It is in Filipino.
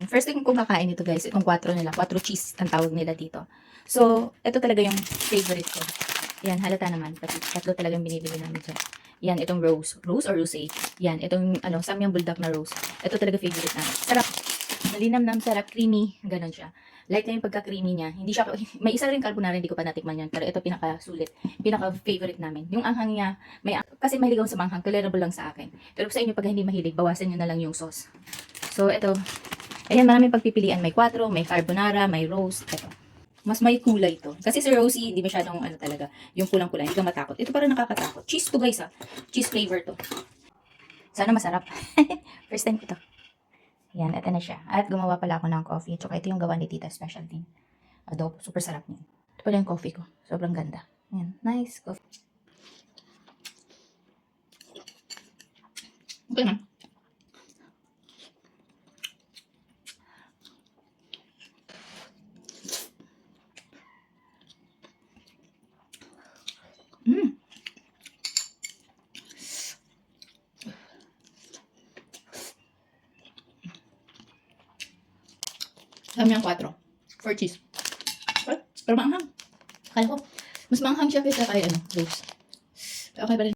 natin. First thing kung kakain ito guys, itong 4 nila. 4 cheese ang tawag nila dito. So, ito talaga yung favorite ko. Yan, halata naman. Pati 3 talagang binibili namin dyan. Yan, itong rose. Rose or rosé? Yan, itong Samyang Bulldog na rose. Ito talaga favorite namin. Sarap. Malinamnam, sarap, creamy. Ganon siya. Light na yung pagka-creamy niya. Hindi siya, may isa rin carbonara, hindi ko pa natikman yan. Pero ito pinaka-sulit. Pinaka-favorite namin. Yung anghang niya, kasi mahilig ako sa manghang. Tolerable lang sa akin. Pero sa inyo, pag hindi mahilig, bawasan nyo na lang yung sauce. So, ito. Ayan, maraming pagpipilian. May 4, may carbonara, may rose. Ito. Mas may kulay to. Kasi si Rosie, hindi masyadong talaga. Yung kulang-kulay, hindi ka matakot. Ito parang nakakatakot. Cheese to guys Cheese flavor to. Sana masarap. First time ko to. Yan, ito na siya. At gumawa pala ako ng coffee. Tsaka ito yung gawa ni Tita Specialty. Adobo. Super sarap niya. Ito pala yung coffee ko. Sobrang ganda. Yan. Nice coffee. Okay na. Samyang 4. 4 cheese. Pero maanghang. Kaya ko, mas maanghang siya kaysa kay rose. Okay pa rin.